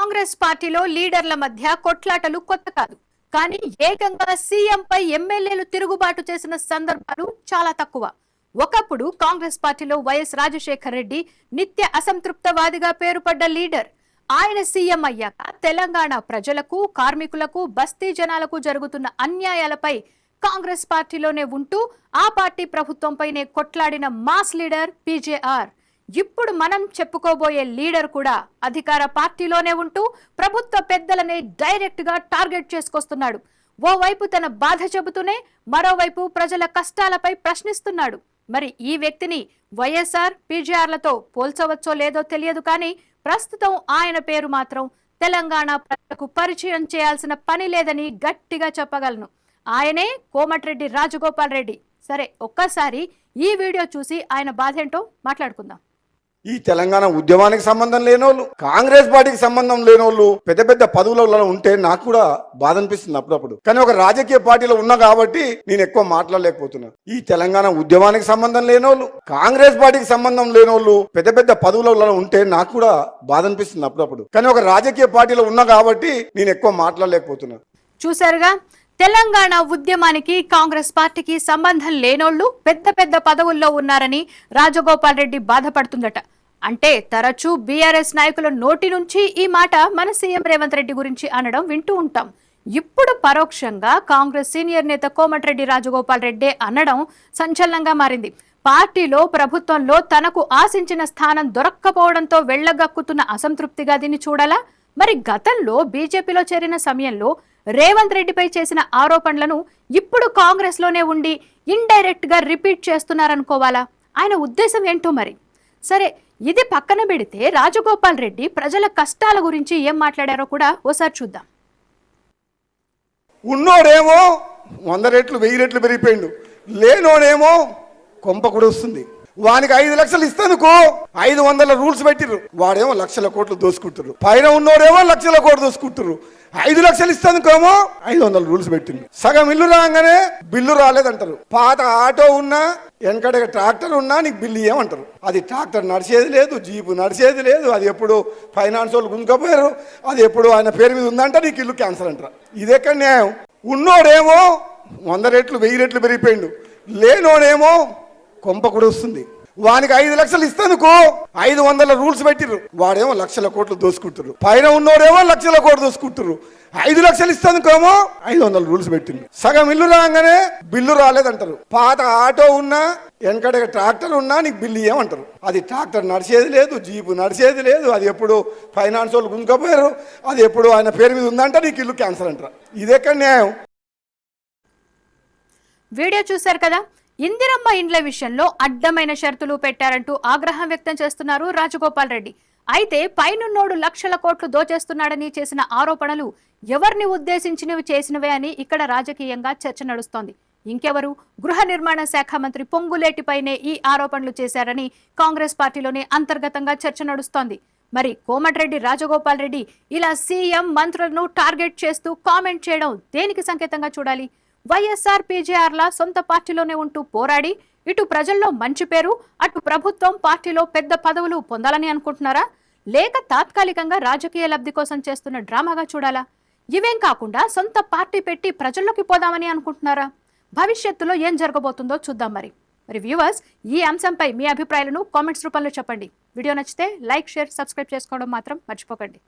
కాంగ్రెస్ పార్టీలో లీడర్ల మధ్య కొట్లాటలు కొత్త కాదు. కానీ ఏకంగా సీఎం పై ఎమ్మెల్యేలు తిరుగుబాటు చేసిన సందర్భాలు చాలా తక్కువ. ఒకప్పుడు కాంగ్రెస్ పార్టీలో వైఎస్ రాజశేఖర్ రెడ్డి నిత్య అసంతృప్తవాదిగా పేరుపడ్డ లీడర్. ఆయన సీఎం అయ్యాక తెలంగాణ ప్రజలకు, కార్మికులకు, బస్తీ జనాలకు జరుగుతున్న అన్యాయాలపై కాంగ్రెస్ పార్టీలోనే ఉంటూ ఆ పార్టీ ప్రభుత్వంపైనే కొట్లాడిన మాస్ లీడర్ పీజేఆర్. ఇప్పుడు మనం చెప్పుకోబోయే లీడర్ కూడా అధికార పార్టీలోనే ఉంటూ ప్రభుత్వ పెద్దలనే డైరెక్ట్ గా టార్గెట్ చేసుకొస్తున్నాడు. ఓవైపు తన బాధ చెబుతూనే మరోవైపు ప్రజల కష్టాలపై ప్రశ్నిస్తున్నాడు. మరి ఈ వ్యక్తిని వైఎస్ఆర్, పీజేఆర్లతో పోల్చవచ్చో లేదో తెలియదు, కానీ ప్రస్తుతం ఆయన పేరు మాత్రం తెలంగాణ ప్రజలకు పరిచయం చేయాల్సిన పని లేదని గట్టిగా చెప్పగలను. ఆయనే కోమటిరెడ్డి రాజగోపాల్ రెడ్డి. సరే, ఒక్కసారి ఈ వీడియో చూసి ఆయన బాధ ఏంటో మాట్లాడుకుందాం. ఈ తెలంగాణ ఉద్యమానికి సంబంధం లేనోళ్ళు, కాంగ్రెస్ పార్టీకి సంబంధం లేనోళ్ళు పెద్ద పెద్ద పదవులలో ఉంటే నాకు కూడా బాధ అనిపిస్తుంది అప్పుడప్పుడు. కానీ ఒక రాజకీయ పార్టీలో ఉన్నా కాబట్టి నేను ఎక్కువ మాట్లాడలేకపోతున్నాను. ఈ తెలంగాణ ఉద్యమానికి సంబంధం లేనోళ్ళు, కాంగ్రెస్ పార్టీకి సంబంధం లేనోళ్ళు పెద్ద పెద్ద పదవులలో ఉంటే నాకు కూడా బాధ అనిపిస్తుంది అప్పుడప్పుడు. కానీ ఒక రాజకీయ పార్టీలో ఉన్నా కాబట్టి నేను ఎక్కువ మాట్లాడలేకపోతున్నాను. చూసారుగా, తెలంగాణ ఉద్యమానికి కాంగ్రెస్ పార్టీకి సంబంధం లేనోళ్లు పెద్ద పెద్ద పదవుల్లో ఉన్నారని రాజగోపాల్ రెడ్డి బాధపడుతుందట. అంటే తరచూ బీఆర్ఎస్ నాయకుల నోటి నుంచి ఈ మాట మన సీఎం రేవంత్ రెడ్డి గురించి అనడం వింటూ ఉంటాం. ఇప్పుడు పరోక్షంగా కాంగ్రెస్ సీనియర్ నేత కోమటిరెడ్డి రాజగోపాల్ రెడ్డి అనడం సంచలనంగా మారింది. పార్టీలో, ప్రభుత్వంలో తనకు ఆశించిన స్థానం దొరక్కపోవడంతో వెళ్లగక్కుతున్న అసంతృప్తిగా దీన్ని చూడాలా? మరి గతంలో బీజేపీలో చేరిన సమయంలో రేవంత్ రెడ్డిపై చేసిన ఆరోపణలను ఇప్పుడు కాంగ్రెస్ లోనే ఉండి ఇండైరెక్ట్ గా రిపీట్ చేస్తున్నారనుకోవాలా? ఆయన ఉద్దేశం ఏంటో మరి. సరే, ఇది పక్కన పెడితే రాజగోపాల్ రెడ్డి ప్రజల కష్టాల గురించి ఏం మాట్లాడారో కూడా ఓసారి చూద్దాం. ఉన్నోడేమో 100 రెట్లు 1000 రెట్లు పెరిగిపోయిండు, లేనోడేమో కొంప కూడా వస్తుంది. వానికి 5 లక్షలు ఇస్తేందుకు 500 రూల్స్ పెట్టిర్రు, వాడేమో లక్షల కోట్లు దోసుకుంటారు. పైన ఉన్నోడేమో లక్షల కోట్లు దోసుకుంటారు. 5 లక్షలు ఇస్తేందుకేమో 500 రూల్స్ పెట్టింది. సగం ఇల్లు రాగానే బిల్లు రాలేదంటారు. పాత ఆటో ఉన్నా, వెనకడ ట్రాక్టర్ ఉన్నా నీకు బిల్లు ఇవ్వమంటారు. అది ట్రాక్టర్ నడిచేది లేదు, జీపు నడిచేది లేదు, అది ఎప్పుడు ఫైనాన్స్ వాళ్ళు గుంజుకపోయారు, అది ఎప్పుడు ఆయన పేరు మీద ఉందంటే నీకు ఇల్లు క్యాన్సల్ అంటారు. ఇదెక్కడ న్యాయం? ఉన్నోడేమో 100 రెట్లు 1000 రెట్లు పెరిగిపోయిండు, లేనోడేమో కొంప కూడా వస్తుంది. వానికి 5 లక్షలు ఇస్తేందుకు 500 రూల్స్ పెట్టిర్రు, వాడేమో లక్షల కోట్లు దోసుకుంటారు. పైన ఉన్నోడేమో లక్షల కోట్లు దోసుకుంటారు. 5 లక్షలు ఇస్తేందుకేమో 500 రూల్స్ పెట్టింది. సగం ఇల్లు రాగానే బిల్లు రాలేదంటారు. పాత ఆటో ఉన్నా, వెనకడ ట్రాక్టర్ ఉన్నా నీకు బిల్లు ఇవ్వమంటారు. అది ట్రాక్టర్ నడిచేది లేదు, జీపు నడిచేది లేదు, అది ఎప్పుడు ఫైనాన్స్ వాళ్ళు గుంజుకపోయారు, అది ఎప్పుడు ఆయన పేరు మీద ఉందంటే నీకు ఇల్లు క్యాన్సల్ అంటారు. ఇదెక్కడ న్యాయం? వీడియో చూశారు కదా. ఇందిరమ్మ ఇండ్ల విషయంలో అడ్డమైన షరతులు పెట్టారంటూ ఆగ్రహం వ్యక్తం చేస్తున్నారు రాజగోపాల్ రెడ్డి. అయితే పైనున్నోడు లక్షల కోట్లు దోచేస్తున్నాడని చేసిన ఆరోపణలు ఎవరిని ఉద్దేశించినవి చేసినవే అని ఇక్కడ రాజకీయంగా చర్చ నడుస్తోంది. ఇంకెవరు? గృహ నిర్మాణ శాఖ మంత్రి పొంగులేటిపైనే ఈ ఆరోపణలు చేశారని కాంగ్రెస్ పార్టీలోనే అంతర్గతంగా చర్చ నడుస్తోంది. మరి కోమటిరెడ్డి రాజగోపాల్ రెడ్డి ఇలా సీఎం, మంత్రులను టార్గెట్ చేస్తూ కామెంట్ చేయడం దేనికి సంకేతంగా చూడాలి? వైఎస్ఆర్, పీజేఆర్ల సొంత పార్టీలోనే ఉంటూ పోరాడి ఇటు ప్రజల్లో మంచి పేరు, అటు ప్రభుత్వం, పార్టీలో పెద్ద పదవులు పొందాలని అనుకుంటున్నారా? లేక తాత్కాలికంగా రాజకీయ లబ్ధి కోసం చేస్తున్న డ్రామాగా చూడాలా? ఇవేం కాకుండా సొంత పార్టీ పెట్టి ప్రజల్లోకి పోదామని అనుకుంటున్నారా? భవిష్యత్తులో ఏం జరగబోతుందో చూద్దాం. మరి వ్యూవర్స్, ఈ అంశంపై మీ అభిప్రాయాలను కామెంట్స్ రూపంలో చెప్పండి. వీడియో నచ్చితే లైక్, షేర్, సబ్స్క్రైబ్ చేసుకోవడం మాత్రం మర్చిపోకండి.